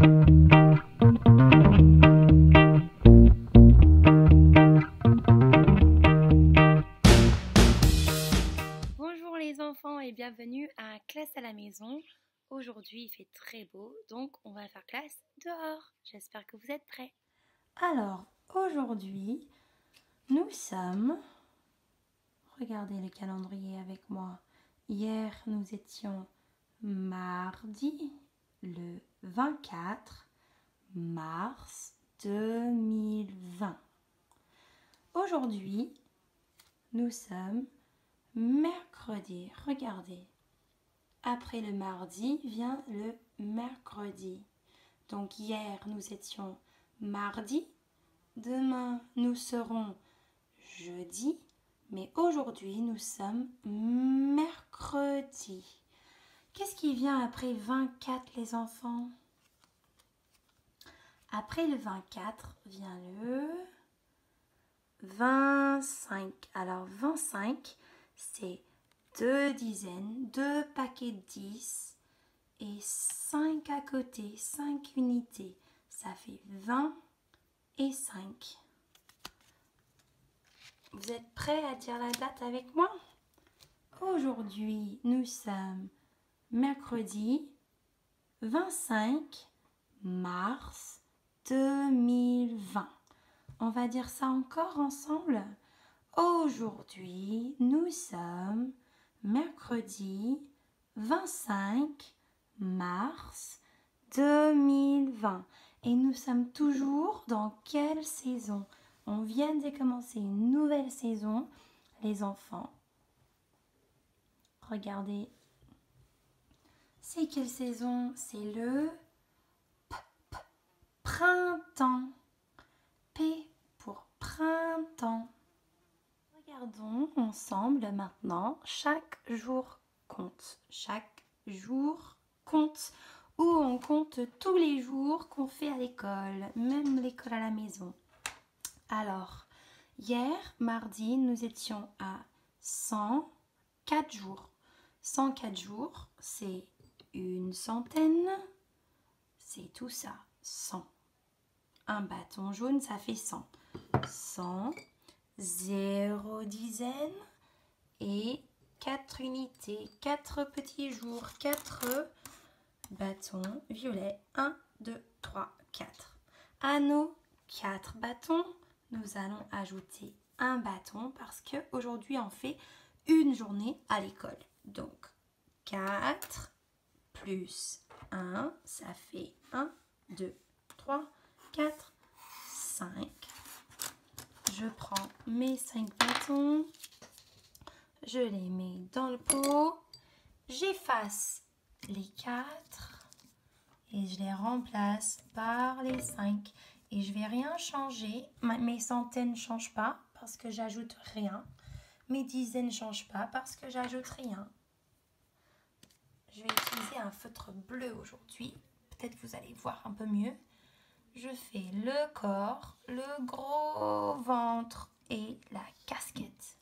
Bonjour les enfants et bienvenue à Classe à la maison. Aujourd'hui il fait très beau, donc on va faire classe dehors. J'espère que vous êtes prêts. Alors, aujourd'hui, nous sommes... Regardez le calendrier avec moi. Hier, nous étions mardi, le 24 mars 2020. Aujourd'hui, nous sommes mercredi. Regardez. Après le mardi vient le mercredi. Donc hier, nous étions mardi. Demain, nous serons jeudi. Mais aujourd'hui, nous sommes mercredi. Qu'est-ce qui vient après 24, les enfants? Après le 24 vient le 25. Alors, 25, c'est 2 dizaines, 2 paquets de 10 et 5 à côté, 5 unités. Ça fait 20 et 5. Vous êtes prêts à dire la date avec moi? Aujourd'hui, nous sommes mercredi 25 mars 2020. On va dire ça encore ensemble. Aujourd'hui, nous sommes mercredi 25 mars 2020. Et nous sommes toujours dans quelle saison? On vient de commencer une nouvelle saison, les enfants. Regardez. C'est quelle saison? C'est le printemps. P pour printemps. Regardons ensemble maintenant. Chaque jour compte. Chaque jour compte. Ou on compte tous les jours qu'on fait à l'école, même l'école à la maison. Alors, hier, mardi, nous étions à 104 jours. 104 jours, c'est une centaine. C'est tout ça, 100. Un bâton jaune, ça fait 100. 100, 0 dizaine et 4 unités. 4 petits jours, 4 bâtons violets. 1, 2, 3, 4. À nos 4 bâtons, nous allons ajouter un bâton parce qu'aujourd'hui on fait une journée à l'école. Donc 4 plus 1, ça fait 1, 2, 3, 4, 5. Je prends mes 5 bâtons, je les mets dans le pot, j'efface les 4 et je les remplace par les 5. Et je ne vais rien changer. Mes centaines ne changent pas parce que j'ajoute rien. Mes dizaines ne changent pas parce que j'ajoute rien. Je vais utiliser un feutre bleu aujourd'hui. Peut-être vous allez voir un peu mieux. Je fais le corps, le gros ventre et la casquette.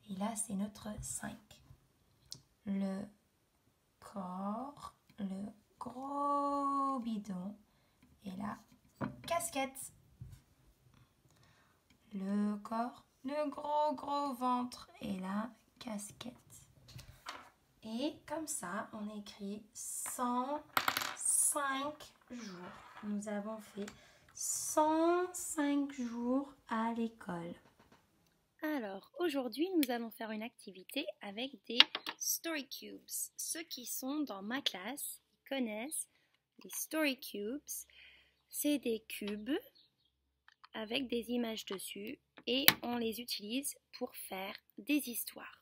Et là, c'est notre 5. Le corps, le gros bidon et la casquette. Le corps, le gros ventre et la casquette. Et comme ça, on écrit 105 jours. Nous avons fait 105 jours à l'école. Alors, aujourd'hui, nous allons faire une activité avec des Story Cubes. Ceux qui sont dans ma classe, ils connaissent les Story Cubes. C'est des cubes avec des images dessus et on les utilise pour faire des histoires.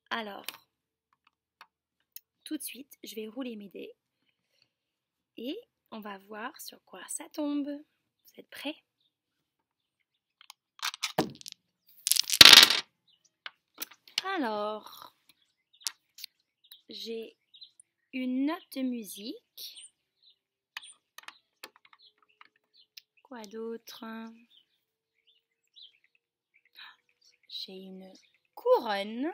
Alors, tout de suite, je vais rouler mes dés et on va voir sur quoi ça tombe. Vous êtes prêts? Alors, j'ai une note de musique. Quoi d'autre? J'ai une couronne.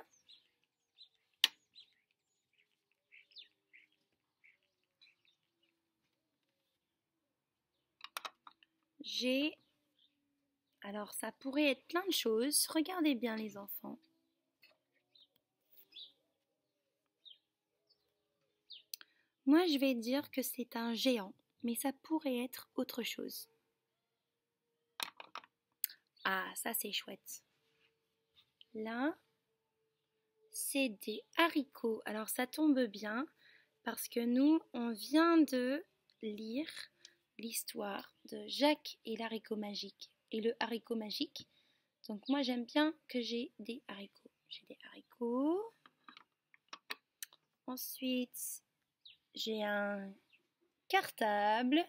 Alors ça pourrait être plein de choses. Regardez bien les enfants. Moi je vais dire que c'est un géant, mais ça pourrait être autre chose. Ah, ça c'est chouette. Là, c'est des haricots. Alors ça tombe bien parce que nous, on vient de lire l'histoire de Jacques et l'haricot magique et le haricot magique. Donc moi j'aime bien que j'ai des haricots. J'ai des haricots. Ensuite, j'ai un cartable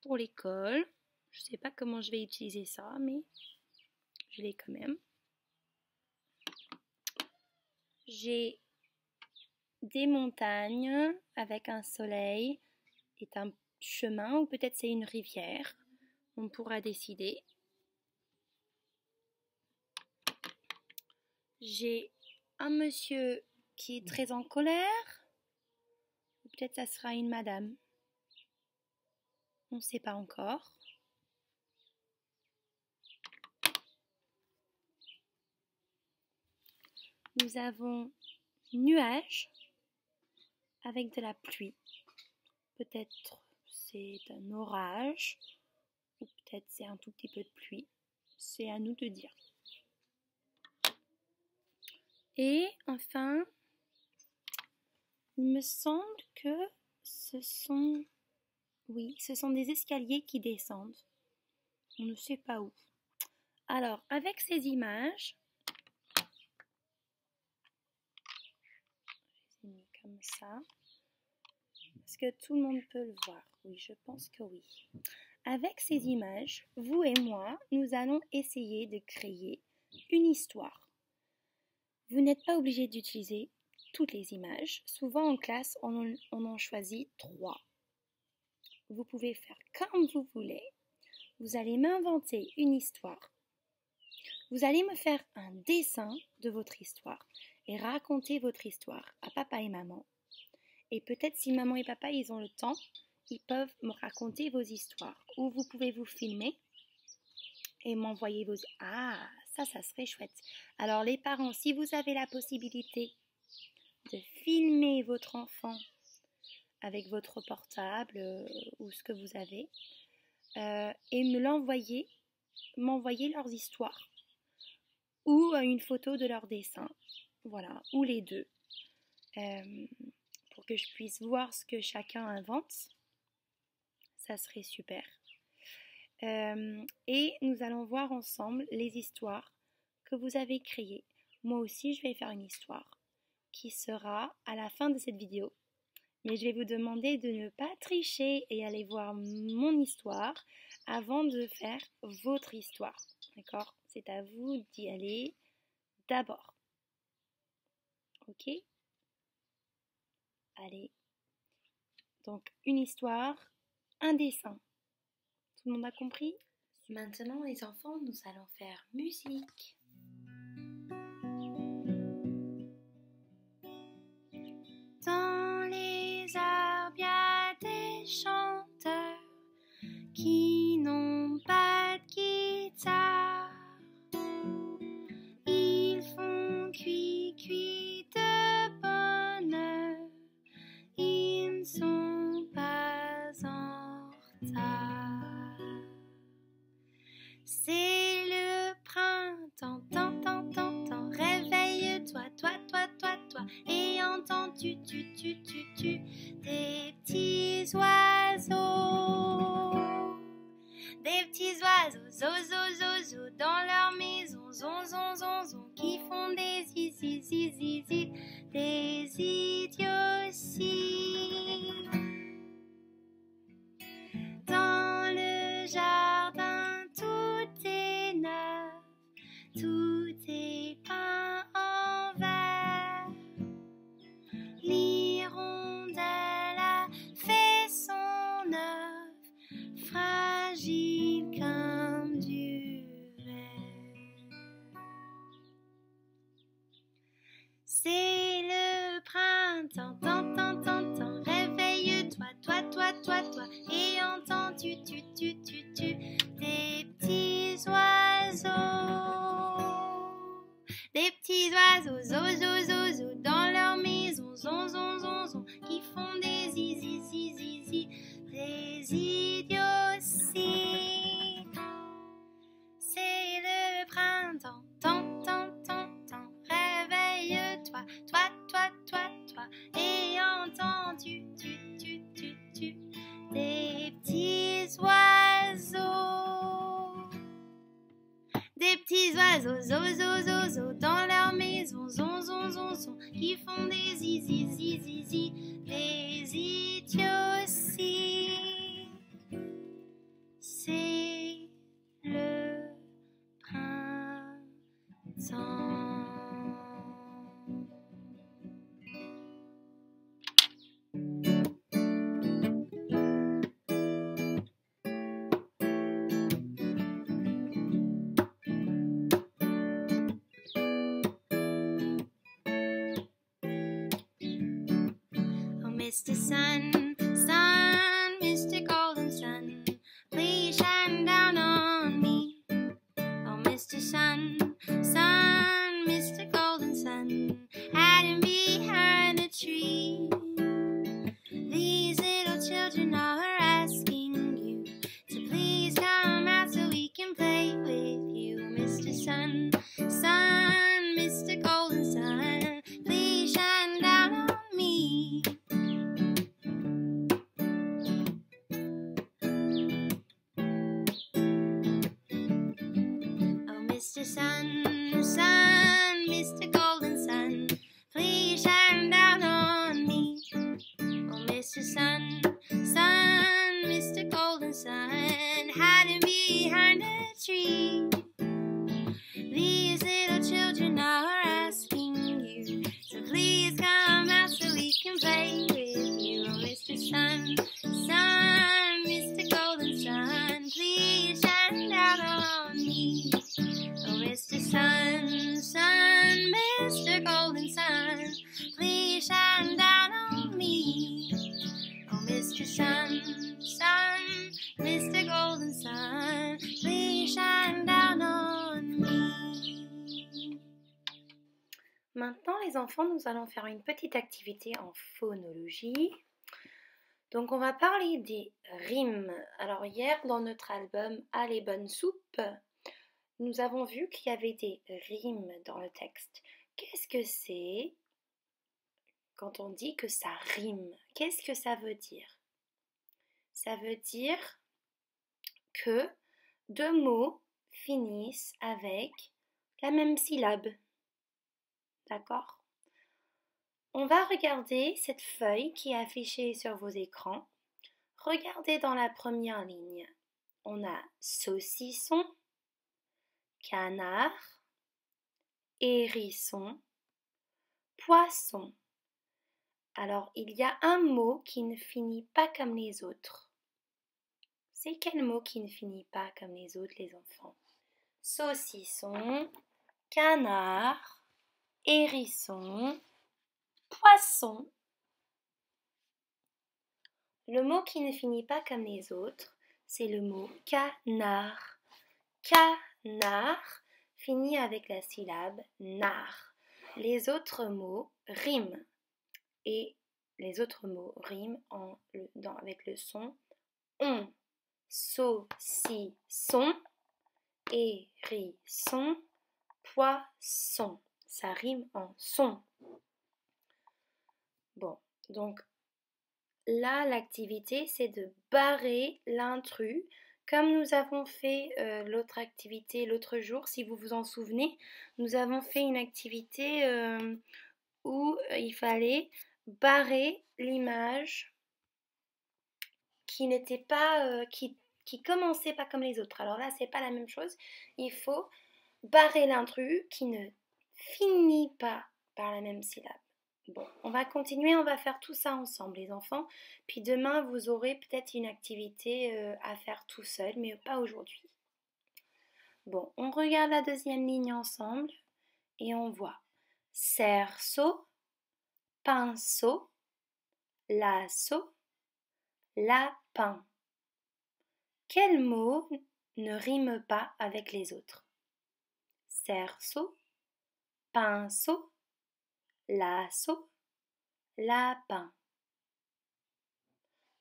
pour l'école. Je ne sais pas comment je vais utiliser ça, mais je l'ai quand même. J'ai des montagnes avec un soleil et un chemin, ou peut-être c'est une rivière. On pourra décider. J'ai un monsieur qui est très en colère. Ou peut-être ça sera une madame. On ne sait pas encore. Nous avons nuages avec de la pluie. Peut-être c'est un orage ou peut-être c'est un tout petit peu de pluie. C'est à nous de dire. Et enfin, il me semble que ce sont des escaliers qui descendent. On ne sait pas où. Alors, avec ces images, je les ai mis comme ça. Est-ce que tout le monde peut le voir? Oui, je pense que oui. Avec ces images, vous et moi, nous allons essayer de créer une histoire. Vous n'êtes pas obligé d'utiliser toutes les images. Souvent en classe, on en choisit 3. Vous pouvez faire comme vous voulez. Vous allez m'inventer une histoire. Vous allez me faire un dessin de votre histoire et raconter votre histoire à papa et maman. Et peut-être si maman et papa ils ont le temps, ils peuvent me raconter vos histoires. Ou vous pouvez vous filmer et m'envoyer vos... Ah, ça serait chouette. Alors les parents, si vous avez la possibilité de filmer votre enfant avec votre portable ou ce que vous avez et m'envoyer leurs histoires ou une photo de leur dessin, voilà, ou les deux, pour que je puisse voir ce que chacun invente. Ça serait super. Et nous allons voir ensemble les histoires que vous avez créées. Moi aussi, je vais faire une histoire qui sera à la fin de cette vidéo. Mais je vais vous demander de ne pas tricher et aller voir mon histoire avant de faire votre histoire. D'accord? C'est à vous d'y aller d'abord. Ok? Allez. Donc, une histoire, un dessin. Tout le monde a compris? Maintenant, les enfants, nous allons faire musique. Dans les arbres, il y a des chanteurs qui n'ont pas de guitare. Ils font cuit de bonheur. Ils ne sont pas en retard. C'est le printemps, tant, réveille-toi, toi, et entends tu, des petits oiseaux. Des petits oiseaux, zo, dans leur maison, zon, qui font des zizi, des idioties. Dans le jardin, tout est neuf, tout est peint en vert. L'hirondelle a fait son œuf, fragile comme du verre. C'est le printemps, tant, réveille-toi, toi, et entends tu, idioties. C'est le printemps, tant, réveille-toi, toi, et entends-tu, des petits oiseaux. Des petits oiseaux, zo, dans leur maison, zon, qui font des zizi, des idioties. C'est le printemps. Mr. Sun, Mr. Golden Sun, please shine down on me. Oh, Mr. Sun, Mr. Golden Sun, hiding behind a tree. These little children are asking you to please come out so we can play with you. Mr. Sun, Mr. Golden Sun, please shine down on me. Mr. Sun, Mr. Golden Sun, please shine down on me. Oh, Mr. Sun, Mr. Golden Sun, hiding behind a tree. These little children are asking you to please come out so we can play with you. Oh, Mr. Sun, Mr. Golden Sun, please shine down on me. Oh, Mr. Sun, Mr. Golden Sun, please shine down on me. Oh, Mr. Sun, Mr. Golden Sun, please shine down on me. Maintenant, les enfants, nous allons faire une petite activité en phonologie. Donc, on va parler des rimes. Alors, hier, dans notre album « Ah, les bonnes soupes », nous avons vu qu'il y avait des rimes dans le texte. Qu'est-ce que c'est quand on dit que ça rime? Qu'est-ce que ça veut dire? Ça veut dire que deux mots finissent avec la même syllabe. D'accord? On va regarder cette feuille qui est affichée sur vos écrans. Regardez dans la première ligne. On a saucisson, canard, hérisson, poisson. Alors, il y a un mot qui ne finit pas comme les autres. C'est quel mot qui ne finit pas comme les autres, les enfants? Saucisson, canard, hérisson, poisson. Le mot qui ne finit pas comme les autres, c'est le mot canard. Canard finit avec la syllabe nar. Les autres mots riment. Et les autres mots riment avec le son on. Saucisson, hérisson, poisson. Ça rime en son. Bon, donc là, l'activité, c'est de barrer l'intrus. Comme nous avons fait l'autre activité l'autre jour, si vous vous en souvenez, nous avons fait une activité où il fallait barrer l'image qui n'était pas, qui commençait pas comme les autres. Alors là, c'est pas la même chose. Il faut barrer l'intrus qui ne finit pas par la même syllabe. Bon, on va continuer, on va faire tout ça ensemble les enfants. Puis demain, vous aurez peut-être une activité à faire tout seul, mais pas aujourd'hui. Bon, on regarde la deuxième ligne ensemble et on voit cerceau, pinceau, lasso, lapin. Quel mot ne rime pas avec les autres? Cerceau, pinceau, lasso, lapin.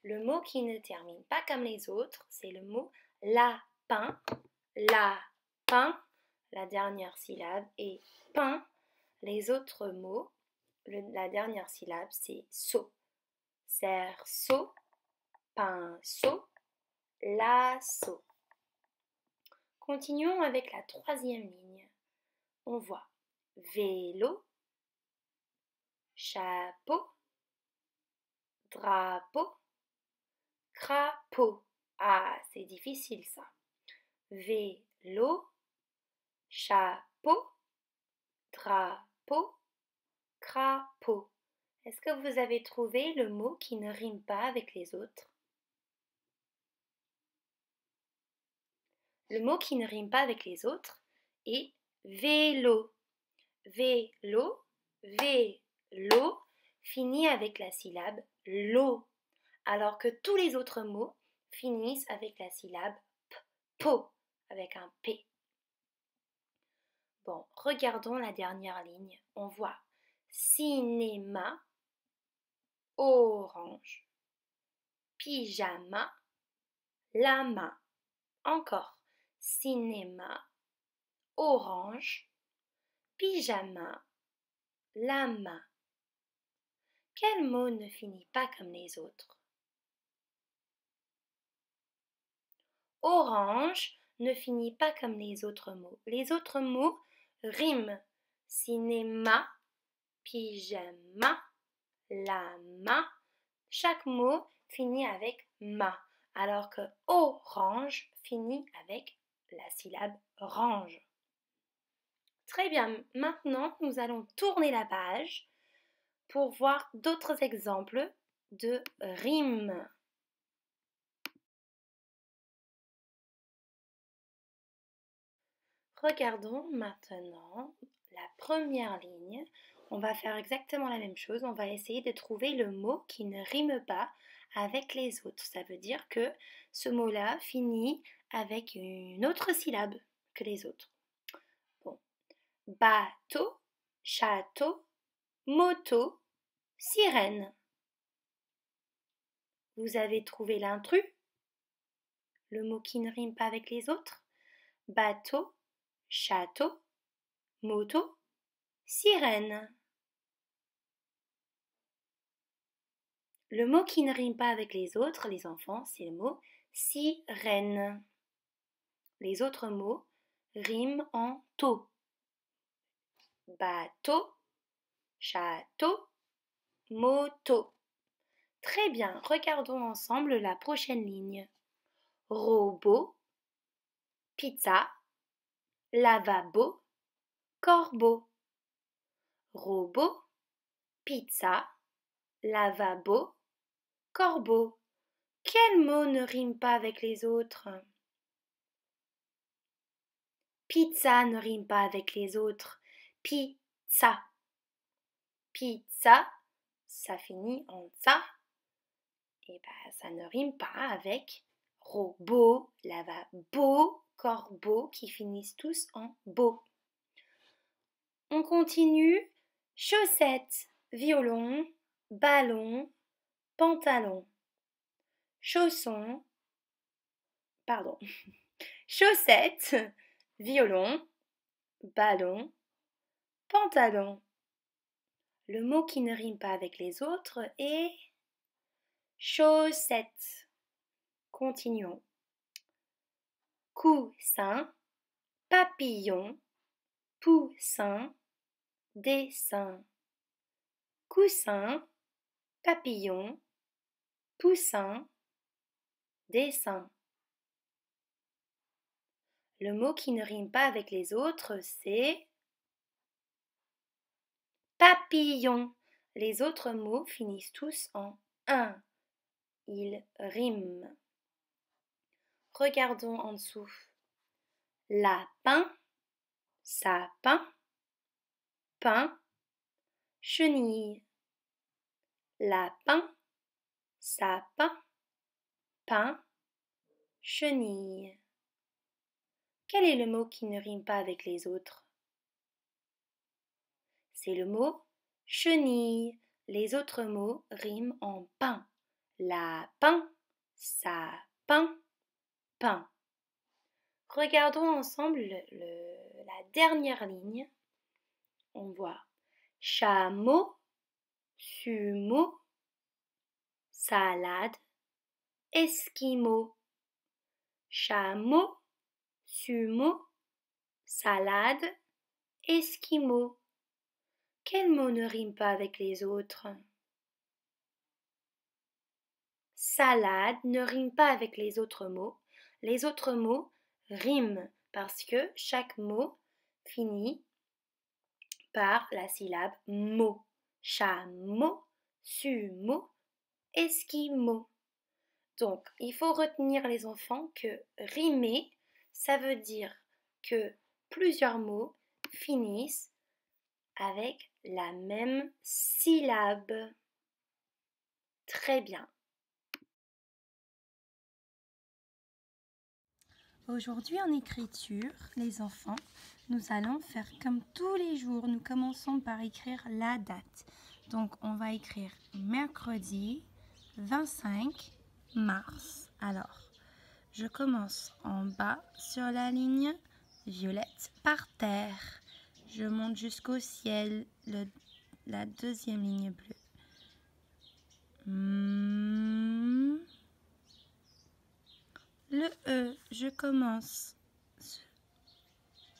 Le mot qui ne termine pas comme les autres, c'est le mot lapin. Lapin, la dernière syllabe, et pain, les autres mots, la dernière syllabe, c'est seau. Cerceau, pinceau, lasso. Continuons avec la troisième ligne. On voit vélo, chapeau, drapeau, crapaud. Ah, c'est difficile ça. Vélo, chapeau, drapeau, crapaud. Est-ce que vous avez trouvé le mot qui ne rime pas avec les autres? Le mot qui ne rime pas avec les autres est vélo. Vélo, vélo, finit avec la syllabe lo, alors que tous les autres mots finissent avec la syllabe po, avec un P. Bon, regardons la dernière ligne. On voit cinéma, orange, pyjama, lama. Encore cinéma, orange, pyjama, lama. Quel mot ne finit pas comme les autres? Orange ne finit pas comme les autres mots. Les autres mots riment. Cinéma, pyjama, lama. Chaque mot finit avec ma, alors que orange finit avec la syllabe range. Très bien, maintenant nous allons tourner la page pour voir d'autres exemples de rimes. Regardons maintenant la première ligne. On va faire exactement la même chose. On va essayer de trouver le mot qui ne rime pas avec les autres. Ça veut dire que ce mot-là finit avec une autre syllabe que les autres. Bon. Bateau, château, moto, sirène. Vous avez trouvé l'intrus? Le mot qui ne rime pas avec les autres? Bateau, château, moto, sirène. Le mot qui ne rime pas avec les autres, les enfants, c'est le mot sirène. Les autres mots riment en to. Bateau, château, moto. Très bien, regardons ensemble la prochaine ligne. Robot, pizza, lavabo, corbeau. Robot, pizza, lavabo, corbeau. Quel mot ne rime pas avec les autres? Pizza ne rime pas avec les autres. Pizza. Pizza, ça finit en ça. Et ben, ça ne rime pas avec robot, lavabo, corbeau qui finissent tous en beau. On continue. Chaussettes, violon, ballon, pantalon. Chausson, pardon. Chaussettes, violon, ballon, pantalon. Le mot qui ne rime pas avec les autres est chaussettes. Continuons. Coussin, papillon, poussin, dessin. Coussin, papillon, poussin, dessin. Le mot qui ne rime pas avec les autres, c'est papillon. Les autres mots finissent tous en un. Ils riment. Regardons en dessous. Lapin, sapin, pain, chenille. Lapin, sapin, pain, chenille. Quel est le mot qui ne rime pas avec les autres? C'est le mot chenille. Les autres mots riment en pain. lapin, sapin, pain. Regardons ensemble la dernière ligne. On voit chameau, sumo, salade, esquimau. Chameau, sumo, salade, esquimau. Quel mot ne rime pas avec les autres? Salade ne rime pas avec les autres mots. Les autres mots riment parce que chaque mot finit par la syllabe mot. Chameau, sumo, esquimau. Donc, il faut retenir les enfants que rimer, ça veut dire que plusieurs mots finissent avec la même syllabe. Très bien. Aujourd'hui en écriture, les enfants, nous allons faire comme tous les jours. Nous commençons par écrire la date. Donc, on va écrire mercredi 25 mars. Alors, je commence en bas sur la ligne violette par terre. Je monte jusqu'au ciel, la deuxième ligne bleue. Le E, je commence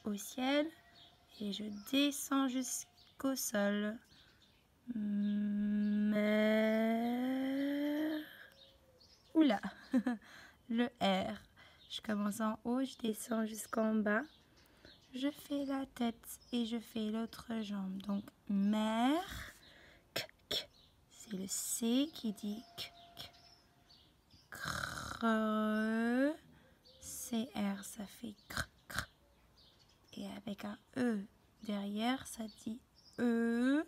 au ciel et je descends jusqu'au sol. Oula, le R. Je commence en haut, je descends jusqu'en bas. Je fais la tête et je fais l'autre jambe. Donc, mer, k, k. C'est le C qui dit k, k. Creux, CR, ça fait cr, cr. Et avec un E derrière, ça dit E.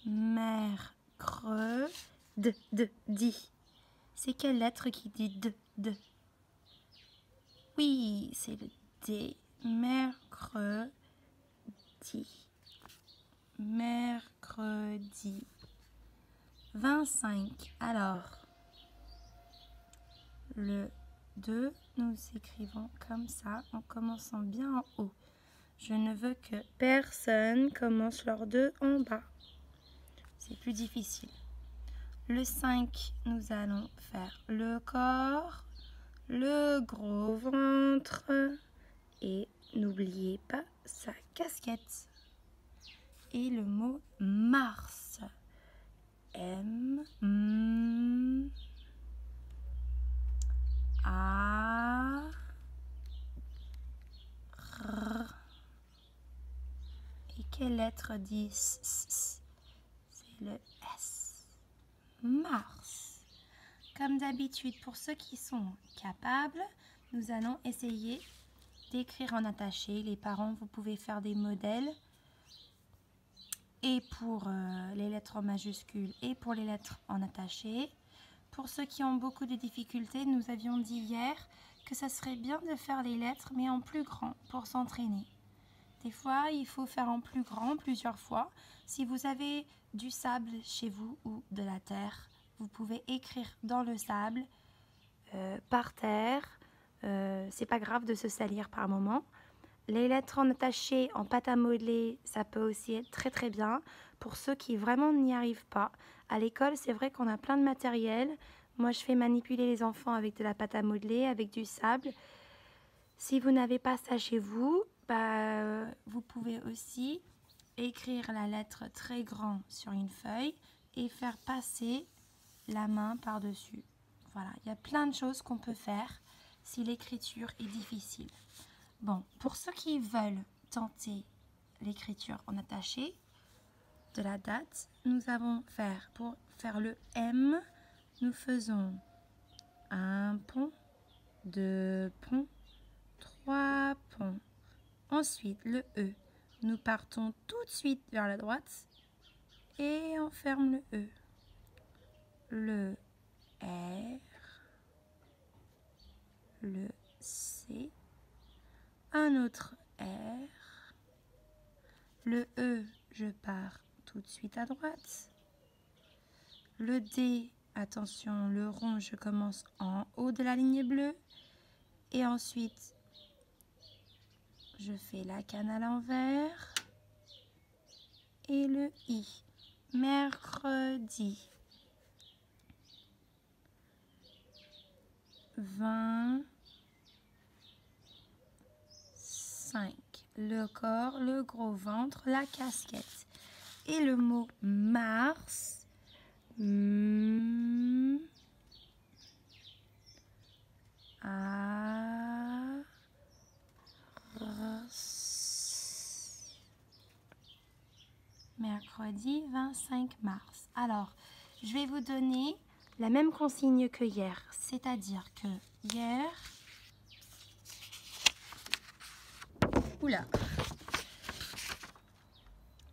Mer, creux, d, di. C'est quelle lettre qui dit d, d? Oui, c'est le D. Mercredi. Mercredi. 25. Alors, le 2, nous écrivons comme ça, en commençant bien en haut. Je ne veux que personne commence leur 2 en bas. C'est plus difficile. Le 5, nous allons faire le corps, le gros ventre et n'oubliez pas sa casquette. Et le mot mars. M, A, R. Et quelle lettre dit S? C'est le S. Mars. Comme d'habitude, pour ceux qui sont capables, nous allons essayer d'écrire en attaché. Les parents, vous pouvez faire des modèles. Et pour les lettres en majuscules et pour les lettres en attaché. Pour ceux qui ont beaucoup de difficultés, nous avions dit hier que ça serait bien de faire les lettres mais en plus grand pour s'entraîner. Des fois, il faut faire en plus grand plusieurs fois. Si vous avez du sable chez vous ou de la terre, vous pouvez écrire dans le sable, par terre. C'est pas grave de se salir par moment. Les lettres en attaché, en pâte à modeler, ça peut aussi être très très bien pour ceux qui vraiment n'y arrivent pas. À l'école, c'est vrai qu'on a plein de matériel. Moi, je fais manipuler les enfants avec de la pâte à modeler, avec du sable. Si vous n'avez pas ça chez vous, vous pouvez aussi écrire la lettre très grand sur une feuille et faire passer la main par-dessus. Voilà, il y a plein de choses qu'on peut faire si l'écriture est difficile. Bon, pour ceux qui veulent tenter l'écriture en attaché de la date, nous allons pour faire le M, nous faisons un pont, 2 ponts, 3 ponts. Ensuite, le E, nous partons tout de suite vers la droite et on ferme le E. Le R, le C, un autre R, le E, je pars tout de suite à droite, le D, Attention, le rond, je commence en haut de la ligne bleue. Et ensuite, je fais la canne à l'envers. Et le I. Mercredi. 25. Le corps, le gros ventre, la casquette. Et le mot mars. Mercredi 25 mars. Alors, je vais vous donner la même consigne que hier. C'est-à-dire que hier... Oula!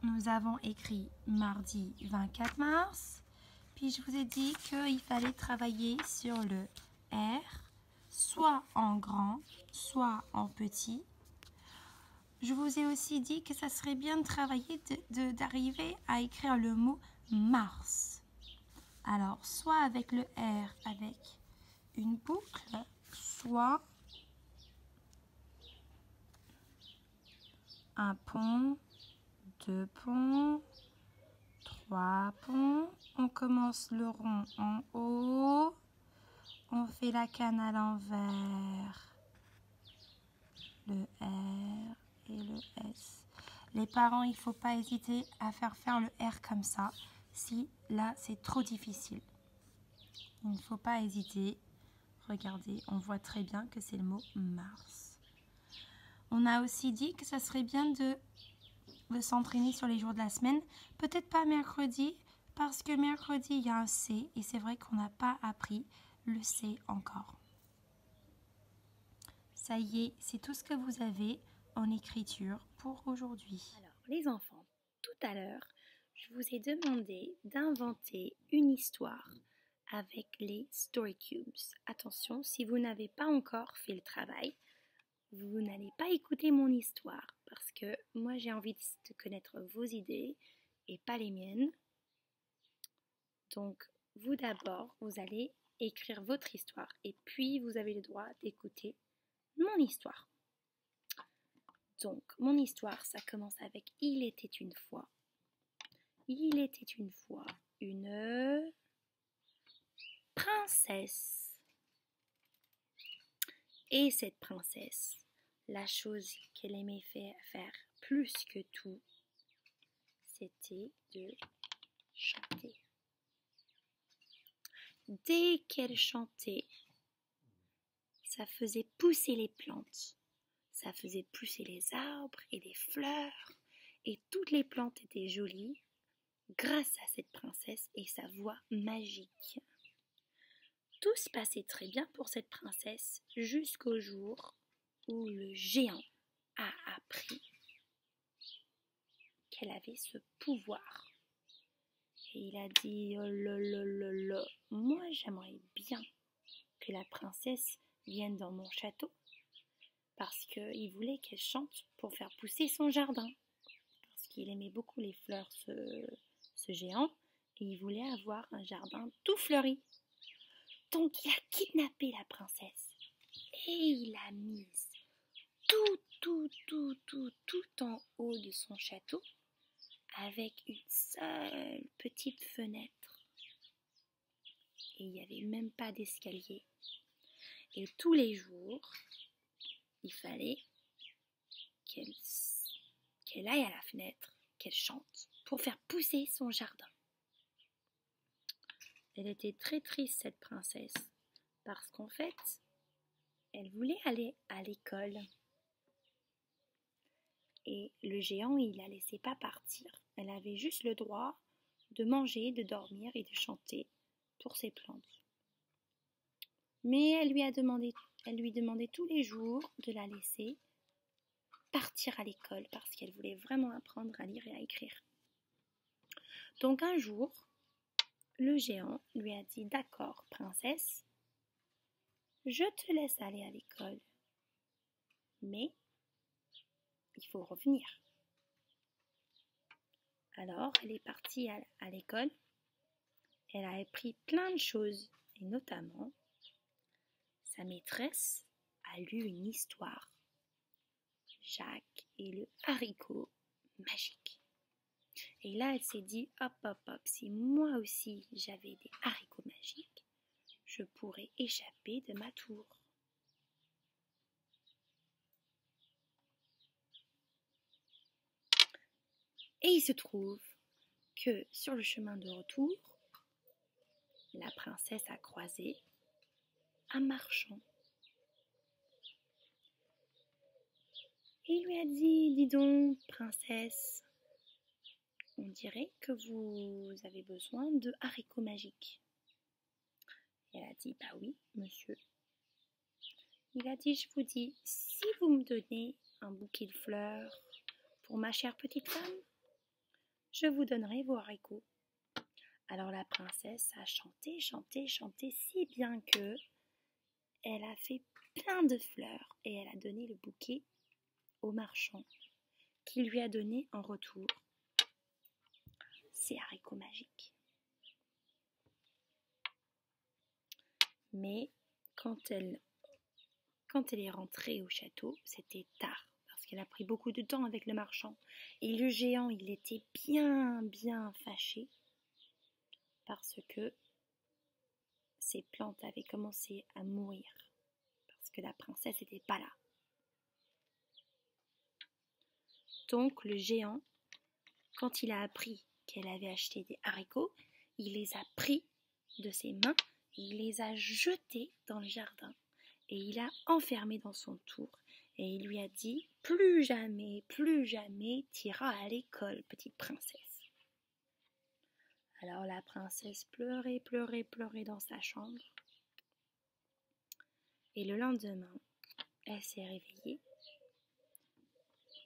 Nous avons écrit mardi 24 mars. Puis je vous ai dit qu'il fallait travailler sur le R, soit en grand, soit en petit. Je vous ai aussi dit que ça serait bien de travailler, d'arriver à écrire le mot mars. Alors, soit avec le R avec une boucle, soit un pont, 2 ponts, 3 ponts. On commence le rond en haut. On fait la canne à l'envers. Le R et le S. Les parents, il ne faut pas hésiter à faire le R comme ça. Si là, c'est trop difficile. Il ne faut pas hésiter. Regardez, on voit très bien que c'est le mot mars. On a aussi dit que ça serait bien de s'entraîner sur les jours de la semaine. Peut-être pas mercredi, parce que mercredi, il y a un C. Et c'est vrai qu'on n'a pas appris le C encore. Ça y est, c'est tout ce que vous avez en écriture pour aujourd'hui. Alors, les enfants, tout à l'heure, je vous ai demandé d'inventer une histoire avec les Story Cubes. Attention, si vous n'avez pas encore fait le travail, vous n'allez pas écouter mon histoire parce que moi j'ai envie de connaître vos idées et pas les miennes. Donc, vous d'abord, vous allez écrire votre histoire et puis vous avez le droit d'écouter mon histoire. Donc, mon histoire, ça commence avec Il était une fois. Il était une fois une princesse. Et cette princesse, la chose qu'elle aimait faire plus que tout, c'était de chanter. Dès qu'elle chantait, ça faisait pousser les plantes. Ça faisait pousser les arbres et les fleurs. Et toutes les plantes étaient jolies grâce à cette princesse et sa voix magique. Tout se passait très bien pour cette princesse jusqu'au jour où le géant a appris qu'elle avait ce pouvoir. Et il a dit « Oh là là là là, moi j'aimerais bien que la princesse vienne dans mon château parce qu'il voulait qu'elle chante pour faire pousser son jardin. Parce qu'il aimait beaucoup les fleurs, ce géant, et il voulait avoir un jardin tout fleuri. Donc il a kidnappé la princesse et il l'a mise tout en haut de son château avec une seule petite fenêtre. Et il n'y avait même pas d'escalier. Et tous les jours, il fallait qu'elle aille à la fenêtre, qu'elle chante pour faire pousser son jardin. Elle était très triste, cette princesse, parce qu'en fait, elle voulait aller à l'école. Et le géant, il la laissait pas partir. Elle avait juste le droit de manger, de dormir et de chanter pour ses plantes. Mais elle lui demandait tous les jours de la laisser partir à l'école parce qu'elle voulait vraiment apprendre à lire et à écrire. Donc un jour, le géant lui a dit « D'accord, princesse, je te laisse aller à l'école, mais il faut revenir. » Alors, elle est partie à l'école elle a appris plein de choses, et notamment, sa maîtresse a lu une histoire, Jacques et le haricot magique. Et là, elle s'est dit, hop, hop, hop, si moi aussi j'avais des haricots magiques, je pourrais échapper de ma tour. Et il se trouve que sur le chemin de retour, la princesse a croisé un marchand. Et il lui a dit, dis donc, princesse, on dirait que vous avez besoin de haricots magiques. Et elle a dit, bah oui, monsieur. Il a dit, je vous dis, si vous me donnez un bouquet de fleurs pour ma chère petite femme, je vous donnerai vos haricots. Alors la princesse a chanté, chanté, chanté si bien que elle a fait plein de fleurs et elle a donné le bouquet au marchand qui lui a donné en retour ses haricots magiques. Mais quand elle est rentrée au château, c'était tard parce qu'elle a pris beaucoup de temps avec le marchand. Et le géant, il était bien, bien fâché parce que ses plantes avaient commencé à mourir parce que la princesse n'était pas là. Donc le géant, quand il a appris qu'elle avait acheté des haricots, il les a pris de ses mains, il les a jetés dans le jardin et il a enfermé dans son tour et il lui a dit « Plus jamais t'iras à l'école, petite princesse ». Alors la princesse pleurait, pleurait, pleurait dans sa chambre et le lendemain, elle s'est réveillée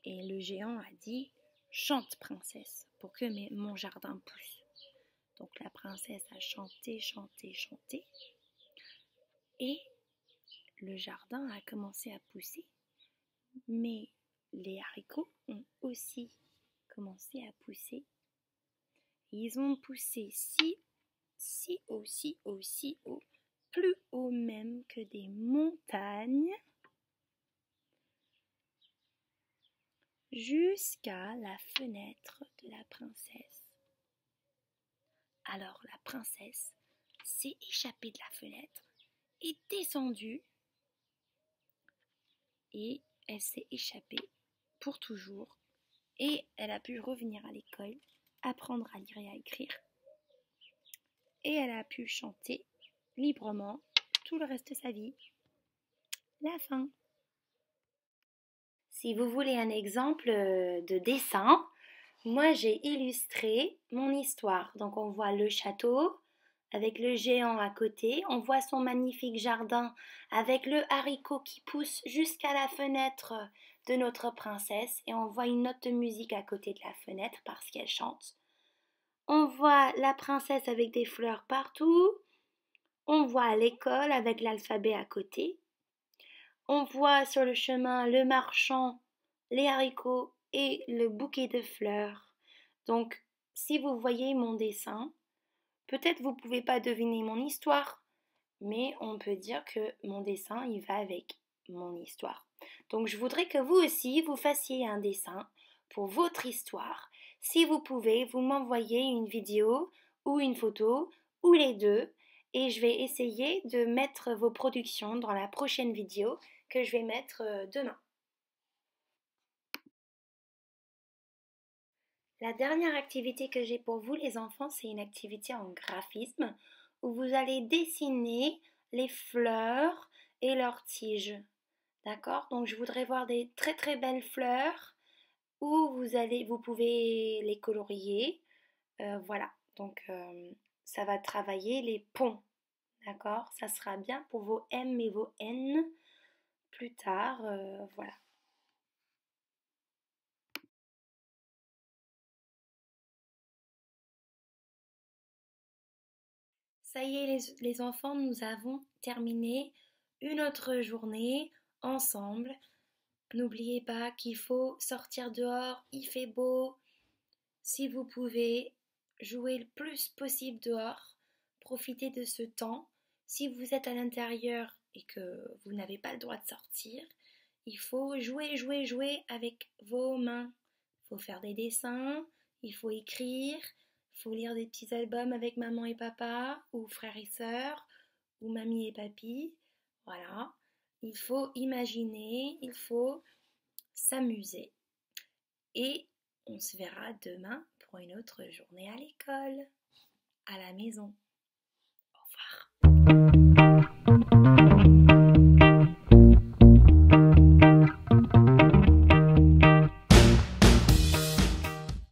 et le géant a dit « Chante, princesse, pour que mon jardin pousse ». Donc la princesse a chanté, chanté, chanté et le jardin a commencé à pousser. Mais les haricots ont aussi commencé à pousser. Ils ont poussé si haut, plus haut même que des montagnes, jusqu'à la fenêtre de la princesse. Alors la princesse s'est échappée de la fenêtre, est descendue et elle s'est échappée pour toujours et elle a pu revenir à l'école, apprendre à lire et à écrire et elle a pu chanter librement tout le reste de sa vie. La fin. Si vous voulez un exemple de dessin, moi j'ai illustré mon histoire. Donc on voit le château avec le géant à côté, on voit son magnifique jardin avec le haricot qui pousse jusqu'à la fenêtre de notre princesse et on voit une note de musique à côté de la fenêtre parce qu'elle chante. On voit la princesse avec des fleurs partout, on voit l'école avec l'alphabet à côté, on voit sur le chemin le marchand, les haricots et le bouquet de fleurs. Donc si vous voyez mon dessin, peut-être vous ne pouvez pas deviner mon histoire, mais on peut dire que mon dessin, il va avec mon histoire. Donc je voudrais que vous aussi, vous fassiez un dessin pour votre histoire. Si vous pouvez, vous m'envoyez une vidéo ou une photo ou les deux et je vais essayer de mettre vos productions dans la prochaine vidéo que je vais mettre demain. La dernière activité que j'ai pour vous les enfants, c'est une activité en graphisme où vous allez dessiner les fleurs et leurs tiges. D'accord? Donc je voudrais voir des très très belles fleurs où vous pouvez les colorier. Voilà, donc ça va travailler les ponts. D'accord? Ça sera bien pour vos M et vos N plus tard. Voilà. Ça y est les enfants, nous avons terminé une autre journée ensemble. N'oubliez pas qu'il faut sortir dehors, il fait beau. Si vous pouvez, jouer le plus possible dehors. profitez de ce temps. Si vous êtes à l'intérieur et que vous n'avez pas le droit de sortir, il faut jouer avec vos mains. Il faut faire des dessins, il faut écrire, il faut lire des petits albums avec maman et papa, ou frères et sœurs, ou mamie et papy. Voilà. Il faut imaginer, il faut s'amuser. Et on se verra demain pour une autre journée à l'école, à la maison.